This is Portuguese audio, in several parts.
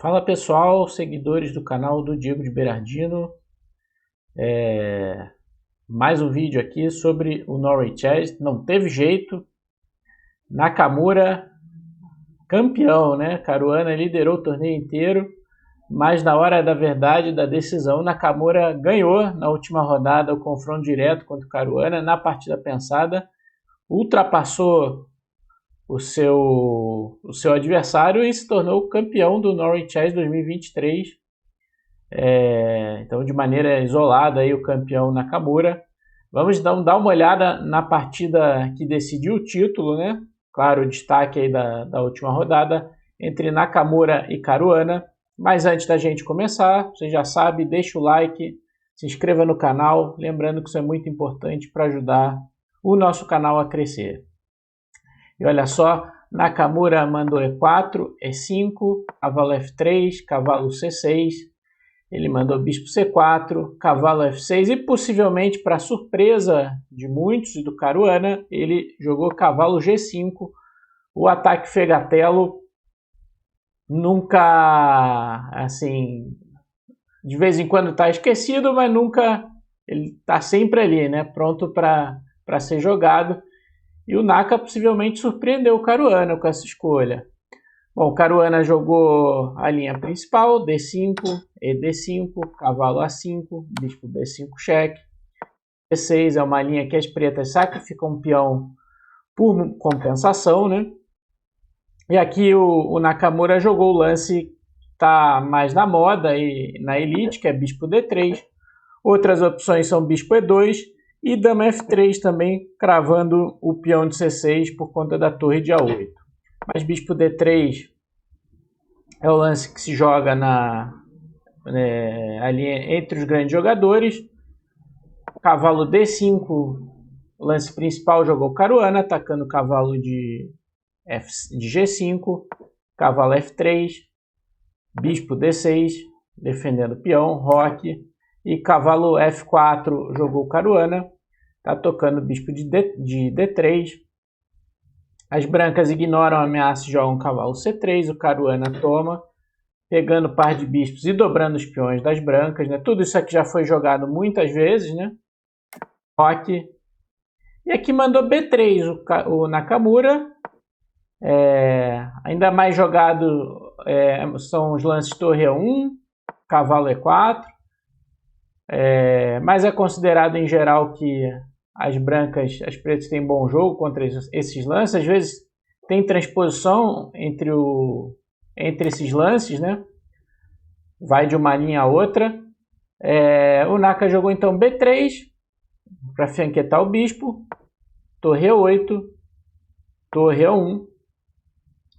Fala pessoal, seguidores do canal do Diego de Berardino. Mais um vídeo aqui sobre o Norway Chess. Não teve jeito. Nakamura campeão, né? Caruana liderou o torneio inteiro, mas na hora da verdade, da decisão, Nakamura ganhou na última rodada o confronto direto contra o Caruana. Na partida pensada, ultrapassou o seu adversário e se tornou campeão do Norway Chess 2023. Então, de maneira isolada, aí, o campeão Nakamura. Vamos então dar uma olhada na partida que decidiu o título, né? Claro, o destaque aí da última rodada entre Nakamura e Caruana. Mas antes da gente começar, você já sabe, deixa o like, se inscreva no canal. Lembrando que isso é muito importante para ajudar o nosso canal a crescer. E olha só, Nakamura mandou E4, E5, cavalo F3, cavalo C6. Ele mandou bispo C4, cavalo F6 e possivelmente, para surpresa de muitos e do Caruana, ele jogou cavalo G5. O ataque Fegatello nunca, assim, de vez em quando está esquecido, mas nunca, ele está sempre ali, né, pronto para ser jogado. E o Naka possivelmente surpreendeu o Caruana com essa escolha. Bom, o Caruana jogou a linha principal, D5, ED5, cavalo A5, bispo B5 cheque. E6 é uma linha que as pretas sacrificam um peão por compensação, né? E aqui o Nakamura jogou o lance que está mais na moda e na elite, que é bispo D3. Outras opções são bispo E2 e dama F3 também, cravando o peão de C6 por conta da torre de A8. Mas bispo D3 é o lance que se joga ali entre os grandes jogadores. Cavalo D5, o lance principal, jogou Caruana, atacando o cavalo de G5. Cavalo F3, bispo D6, defendendo o peão, roque. E cavalo F4 jogou Caruana, está tocando bispo de D3. As brancas ignoram a ameaça e jogam cavalo C3, o Caruana toma, pegando par de bispos e dobrando os peões das brancas, né? Tudo isso aqui já foi jogado muitas vezes, né? Roque. E aqui mandou B3 o Nakamura. Ainda mais jogado são os lances torre E1, cavalo E4. Mas é considerado em geral que as pretas têm bom jogo contra esses lances. Às vezes tem transposição entre esses lances, né? Vai de uma linha a outra. O Naka jogou então B3 para fianquetar o bispo, torre E8, torre E1.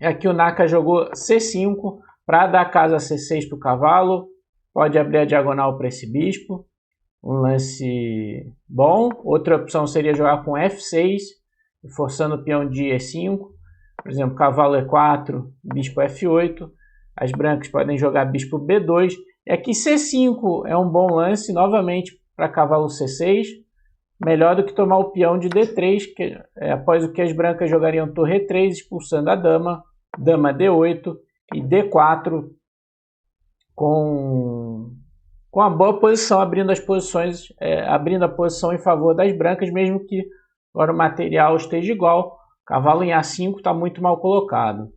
E aqui o Naka jogou C5 para dar casa C6 para o cavalo. Pode abrir a diagonal para esse bispo. Um lance bom. Outra opção seria jogar com F6, forçando o peão de E5. Por exemplo, cavalo E4, bispo F8. As brancas podem jogar bispo B2. E aqui C5 é um bom lance, novamente, para cavalo C6. Melhor do que tomar o peão de D3, após o que as brancas jogariam torre E3, expulsando a dama. Dama D8 e D4 com a boa posição, abrindo a posição em favor das brancas, mesmo que agora o material esteja igual. Cavalo em A5 está muito mal colocado.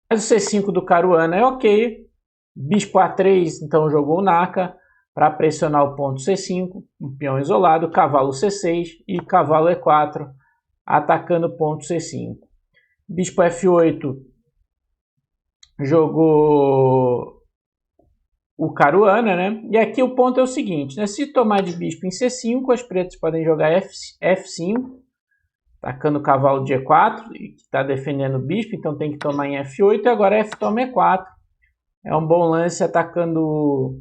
Mas o C5 do Caruana é ok. Bispo A3, então jogou o Naka para pressionar o ponto C5, um peão isolado. Cavalo C6 e cavalo E4 atacando o ponto C5. Bispo F8 jogou o Caruana, né? E aqui o ponto é o seguinte, né? Se tomar de bispo em C5, as pretas podem jogar F5, atacando o cavalo de E4, que está defendendo o bispo, então tem que tomar em F8, e agora F toma E4. É um bom lance atacando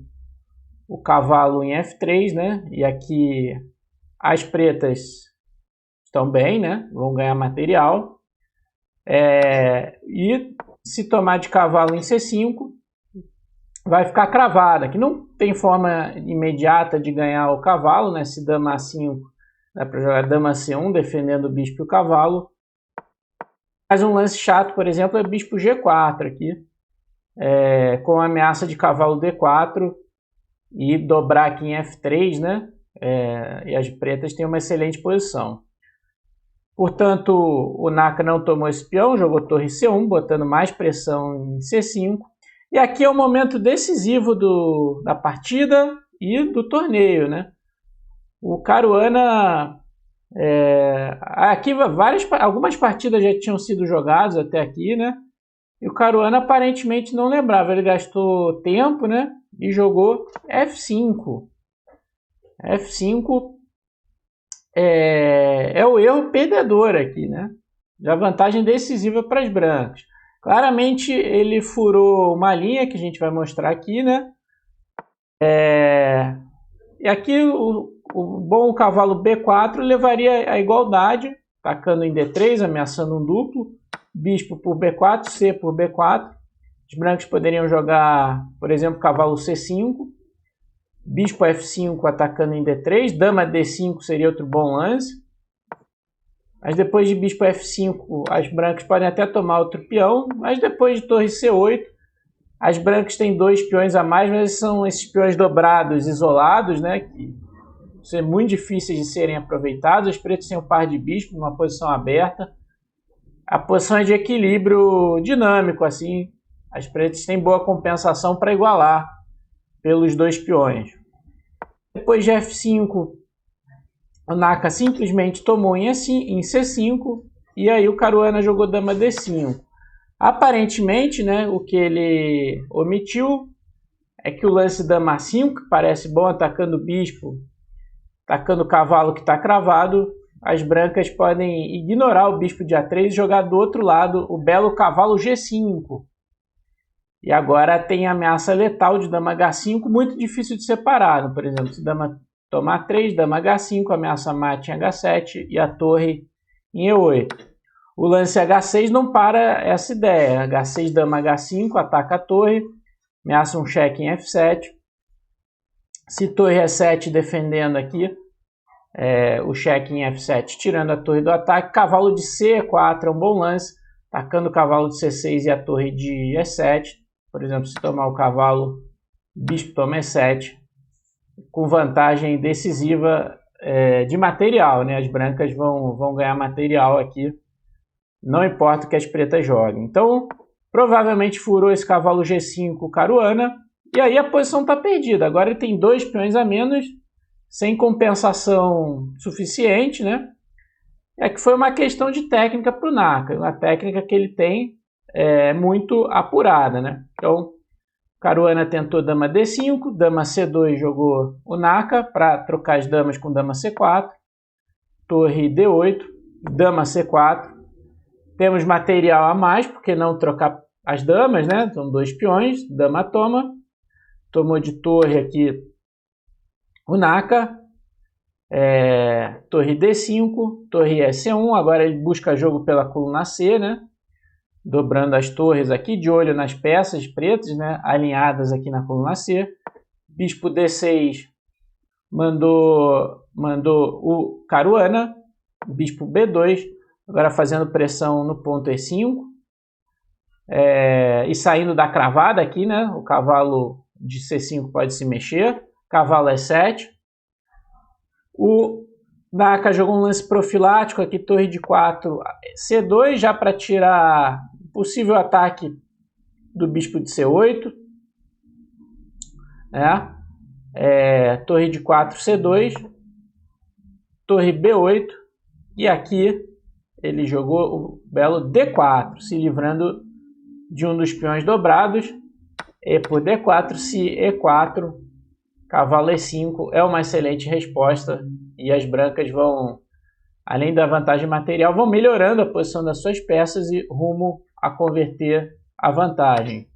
o cavalo em F3, né? E aqui as pretas estão bem, né? Vão ganhar material. E se tomar de cavalo em C5, vai ficar cravada, que não tem forma imediata de ganhar o cavalo, né? Se dama A5, dá para jogar dama C1, defendendo o bispo e o cavalo. Mas um lance chato, por exemplo, é bispo G4 aqui. com a ameaça de cavalo D4 e dobrar aqui em F3, né? E as pretas têm uma excelente posição. Portanto, o Naka não tomou esse peão, jogou torre C1, botando mais pressão em C5. E aqui é o momento decisivo da partida e do torneio, né? O Caruana... aqui algumas partidas já tinham sido jogadas até aqui, né? E o Caruana aparentemente não lembrava. Ele gastou tempo, né? E jogou F5. F5 é o erro perdedor aqui, né? Já vantagem decisiva para as brancas. Claramente ele furou uma linha que a gente vai mostrar aqui, né? E aqui o bom cavalo B4 levaria a igualdade, atacando em D3, ameaçando um duplo. Bispo por B4, C por B4. Os brancos poderiam jogar, por exemplo, cavalo C5. Bispo F5 atacando em D3. Dama D5 seria outro bom lance. Mas depois de bispo F5, as brancas podem até tomar outro peão. Mas depois de torre C8, as brancas têm 2 peões a mais, mas são esses peões dobrados, isolados, né? Que são muito difíceis de serem aproveitados. Os pretos têm um par de bispo, numa posição aberta. A posição é de equilíbrio dinâmico, assim. As pretas têm boa compensação para igualar pelos 2 peões. Depois de F5, o Naka simplesmente tomou em C5 e aí o Caruana jogou dama D5. Aparentemente, né, o que ele omitiu é que o lance dama A5, que parece bom atacando o bispo, atacando o cavalo que está cravado, as brancas podem ignorar o bispo de A3 e jogar do outro lado o belo cavalo G5. E agora tem a ameaça letal de dama H5, muito difícil de separar. Por exemplo, se dama tomar 3, dama H5, ameaça mate em H7 e a torre em E8. O lance H6 não para essa ideia. H6, dama H5, ataca a torre, ameaça um cheque em F7. Se torre E7 defendendo aqui, o cheque em F7, tirando a torre do ataque. Cavalo de C4 é um bom lance, atacando o cavalo de C6 e a torre de E7. Por exemplo, se tomar o cavalo, bispo toma E7, com vantagem decisiva de material, né? As brancas vão ganhar material aqui, não importa o que as pretas joguem. Então, provavelmente furou esse cavalo G5 Caruana, e aí a posição está perdida. Agora ele tem 2 peões a menos, sem compensação suficiente, né? É que foi uma questão de técnica para o Naka, uma técnica que ele tem muito apurada, né? Então, Caruana tentou dama D5, dama C2 jogou o Naka para trocar as damas com dama C4, torre D8, dama C4. Temos material a mais, porque não trocar as damas, né? São 2 peões, dama toma, tomou de torre aqui o Naka, torre D5, torre E1, agora ele busca jogo pela coluna C, né? Dobrando as torres aqui, de olho nas peças pretas, né, alinhadas aqui na coluna C. Bispo D6 mandou o Caruana. Bispo B2, agora fazendo pressão no ponto E5. E saindo da cravada aqui, né, o cavalo de C5 pode se mexer. Cavalo E7. O Naka jogou um lance profilático aqui, torre de 4, C2, já para tirar possível ataque do bispo de C8. Torre de 4, C2, torre B8, e aqui ele jogou o belo D4, se livrando de um dos peões dobrados. E por D4, se E4, cavalo E5 é uma excelente resposta, e as brancas vão, além da vantagem material, vão melhorando a posição das suas peças e rumo a converter a vantagem.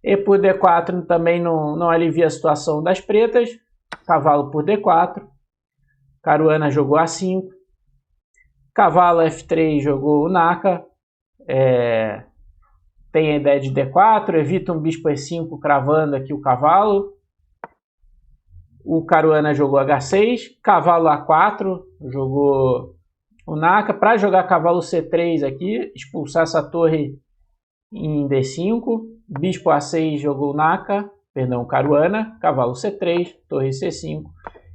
E por D4 também não alivia a situação das pretas. Cavalo por D4. Caruana jogou A5. Cavalo F3 jogou o Naka. Tem a ideia de D4. Evita um bispo E5 cravando aqui o cavalo. O Caruana jogou H6. Cavalo A4 jogou o Naka. Para jogar cavalo C3 aqui, expulsar essa torre em D5. bispo A6 jogou Caruana, cavalo C3, torre C5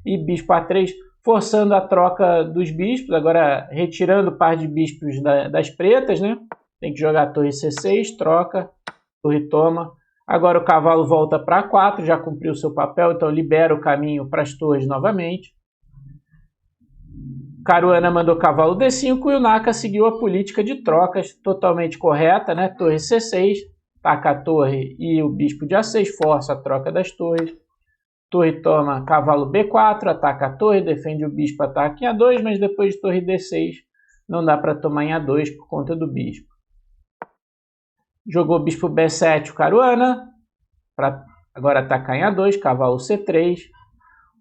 e bispo A3, forçando a troca dos bispos, agora retirando o par de bispos das pretas, né? Tem que jogar torre C6, troca, torre toma. Agora o cavalo volta para A4, já cumpriu seu papel, então libera o caminho para as torres novamente. Caruana mandou cavalo D5 e o Naka seguiu a política de trocas totalmente correta, né? Torre C6, taca a torre e o bispo de A6, força a troca das torres. Torre toma, cavalo B4, ataca a torre, defende o bispo, ataca em A2, mas depois de torre D6 não dá para tomar em A2 por conta do bispo. Jogou bispo B7 o Caruana, para agora atacar em A2, cavalo C3.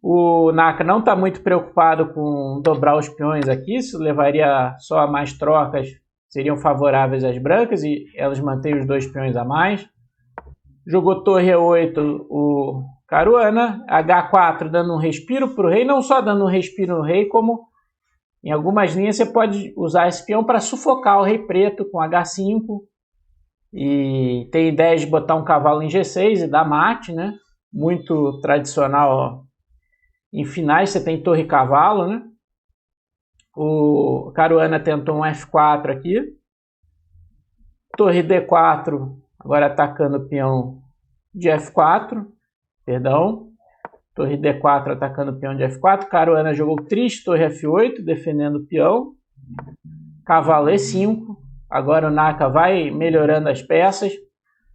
O Naka não está muito preocupado com dobrar os peões aqui, isso levaria só a mais trocas, seriam favoráveis às brancas e elas mantêm os 2 peões a mais. Jogou torre E8 o Caruana, H4 dando um respiro para o rei, não só dando um respiro no rei, como em algumas linhas você pode usar esse peão para sufocar o rei preto com H5. E tem ideia de botar um cavalo em G6 e dar mate, né? Muito tradicional, ó. Em finais você tem torre e cavalo, né? O Caruana tentou um F4 aqui. Torre D4, agora atacando o peão de F4. Perdão. Torre D4 atacando o peão de F4. Caruana jogou triste, torre F8, defendendo o peão. Cavalo E5. Agora o Naka vai melhorando as peças.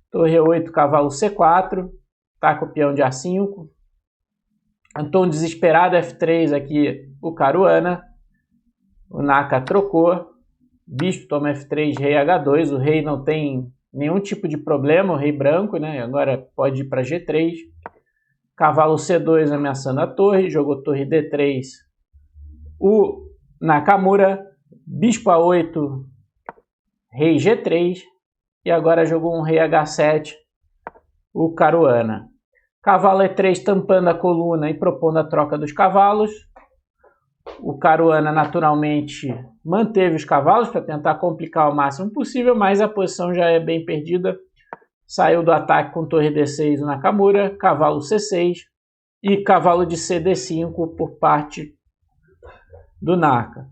Torre E8, cavalo C4. Ataca o peão de A5. Então, desesperado, F3 aqui o Caruana. O Naka trocou. Bispo toma F3, rei H2. O rei não tem nenhum tipo de problema, o rei branco, né? Agora pode ir para G3. Cavalo C2 ameaçando a torre. Jogou torre D3 o Nakamura. Bispo A8, rei G3. E agora jogou um rei H7 o Caruana. Cavalo E3 tampando a coluna e propondo a troca dos cavalos. O Caruana naturalmente manteve os cavalos para tentar complicar o máximo possível, mas a posição já é bem perdida. Saiu do ataque com torre D6 o Nakamura, cavalo C6 e cavalo de CD5 por parte do Naka.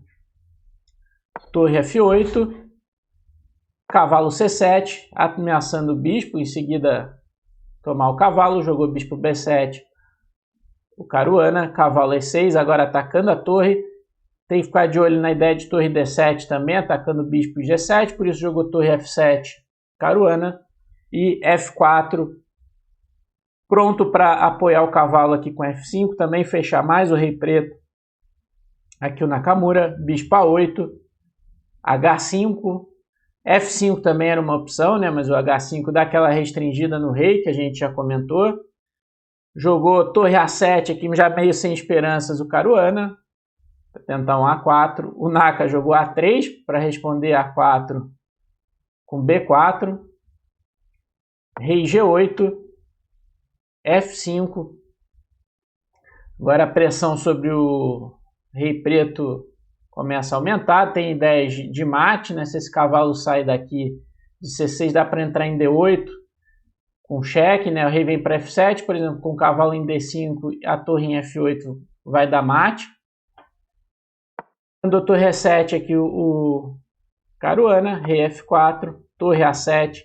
Torre F8, cavalo C7, ameaçando o bispo, em seguida tomar o cavalo, jogou bispo B7 o Caruana, cavalo E6, agora atacando a torre. Tem que ficar de olho na ideia de torre D7 também, atacando o bispo G7, por isso jogou torre F7 Caruana e F4, pronto para apoiar o cavalo aqui com F5, também fechar mais o rei preto. Aqui o Nakamura, bispo A8, H5, F5 também era uma opção, né? Mas o H5 dá aquela restringida no rei, que a gente já comentou. Jogou torre A7 aqui, já meio sem esperanças, o Caruana, para tentar um A4. O Naka jogou A3 para responder A4 com B4. Rei G8, F5. Agora a pressão sobre o rei preto começa a aumentar, tem ideias de mate, né? Se esse cavalo sai daqui de C6, dá para entrar em D8 com cheque, né? O rei vem para F7, por exemplo, com o cavalo em D5, a torre em F8 vai dar mate. Quando a torre E7 aqui o Caruana, rei F4, torre A7,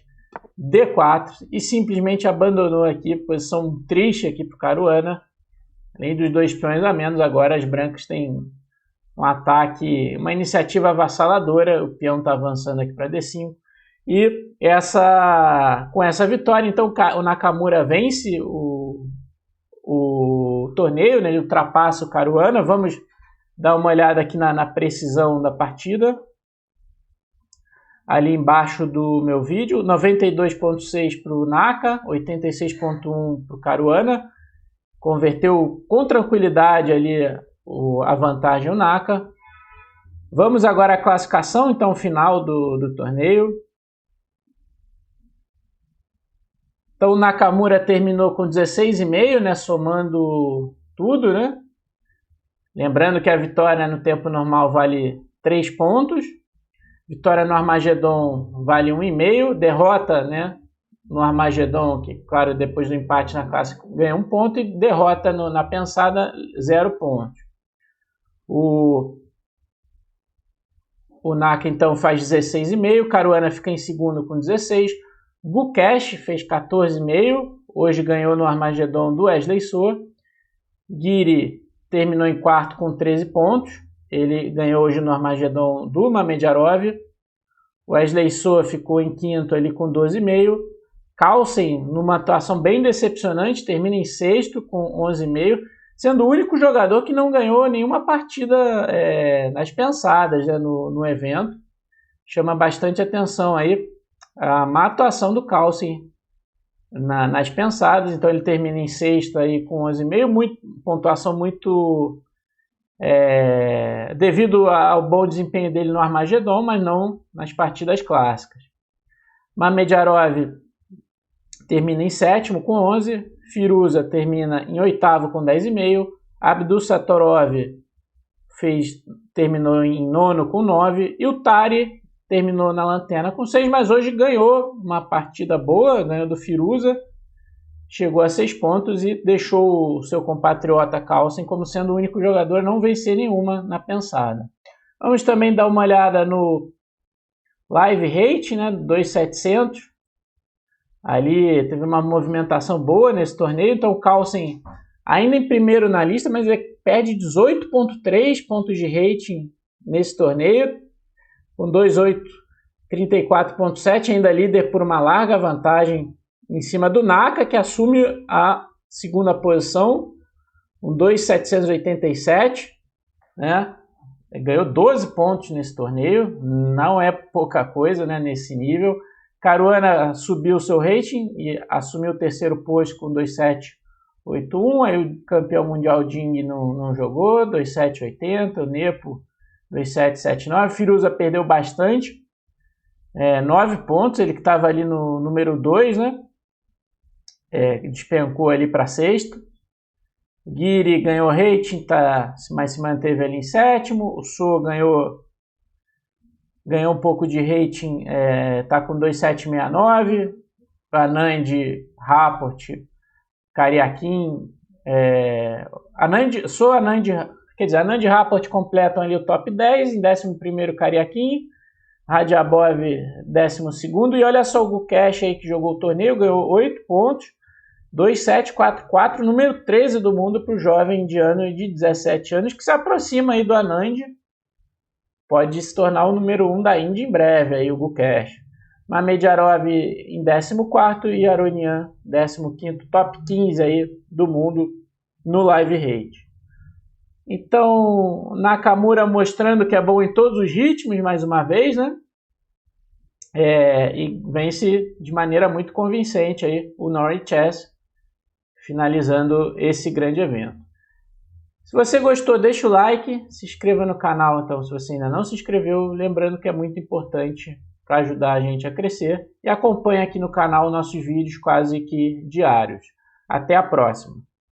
D4 e simplesmente abandonou aqui, posição triste aqui para o Caruana. Além dos 2 peões a menos, agora as brancas têm um ataque, uma iniciativa avassaladora. O peão está avançando aqui para D5. E com essa vitória, então, o Nakamura vence o torneio, né? Ele ultrapassa o Caruana. Vamos dar uma olhada aqui na precisão da partida. Ali embaixo do meu vídeo, 92.6 para o Naka, 86.1 para o Caruana. Converteu com tranquilidade ali a vantagem o Naka. Vamos agora à classificação, então, final do torneio. Então o Nakamura terminou com 16,5, né, somando tudo, né? Lembrando que a vitória no tempo normal vale 3 pontos. Vitória no Armagedon vale 1,5. Derrota, né, no Armagedon, que, claro, depois do empate na clássica ganha 1 ponto, e derrota na pensada 0 pontos. O Naka, então, faz 16,5. Caruana fica em segundo com 16. Gukesh fez 14,5. Hoje ganhou no Armagedon do Wesley So. Guiri terminou em quarto com 13 pontos. Ele ganhou hoje no Armagedon do Mamedjarov. Wesley So ficou em quinto ali com 12,5. Carlsen, numa atuação bem decepcionante, termina em sexto com 11,5. Sendo o único jogador que não ganhou nenhuma partida nas pensadas, né, no evento. Chama bastante atenção aí a má atuação do Carlsen nas pensadas. Então ele termina em sexto aí com 11,5, pontuação muito devido ao bom desempenho dele no Armagedon, mas não nas partidas clássicas. Mamedjarov termina em sétimo com 11. Firuza termina em oitavo com 10,5. Abdusattorov terminou em nono com 9. E o Tari terminou na lanterna com 6, mas hoje ganhou uma partida boa, ganhou do Firuza. Chegou a 6 pontos e deixou o seu compatriota Carlsen como sendo o único jogador a não vencer nenhuma na pensada. Vamos também dar uma olhada no live rate, né, 2.700. Ali teve uma movimentação boa nesse torneio, então o Carlsen ainda em primeiro na lista, mas ele perde 18,3 pontos de rating nesse torneio, com 2.834,7, ainda líder por uma larga vantagem em cima do Naka, que assume a segunda posição, com 2.787, né? Ganhou 12 pontos nesse torneio, não é pouca coisa, né, nesse nível. Caruana subiu seu rating e assumiu o terceiro posto com 2.781. Aí o campeão mundial Ding não jogou, 2.780. O Nepo, 2.779. Firuza perdeu bastante, 9 pontos. Ele que estava ali no número 2, né? Despencou ali para sexto. Guiri ganhou rating, mas se manteve ali em sétimo. O So ganhou um pouco de rating, está com 2.769. Anand, Rapport, Karyakin, Anand e Rapport completam ali o top 10. Em 11º, Karyakin. Radjabov, 12º. E olha só o Gukesh aí que jogou o torneio, ganhou 8 pontos. 2.744, número 13 do mundo para o jovem indiano de 17 anos, que se aproxima aí do Anand. Pode se tornar o número 1 da Índia em breve, aí o Gukesh. Mamedjarov em 14º e Aronian 15º, top 15 aí do mundo no live rate. Então, Nakamura mostrando que é bom em todos os ritmos, mais uma vez, né? E vence de maneira muito convincente aí o Norwich Chess, finalizando esse grande evento. Se você gostou, deixa o like, se inscreva no canal, então, se você ainda não se inscreveu, lembrando que é muito importante para ajudar a gente a crescer, e acompanhe aqui no canal nossos vídeos quase que diários. Até a próxima!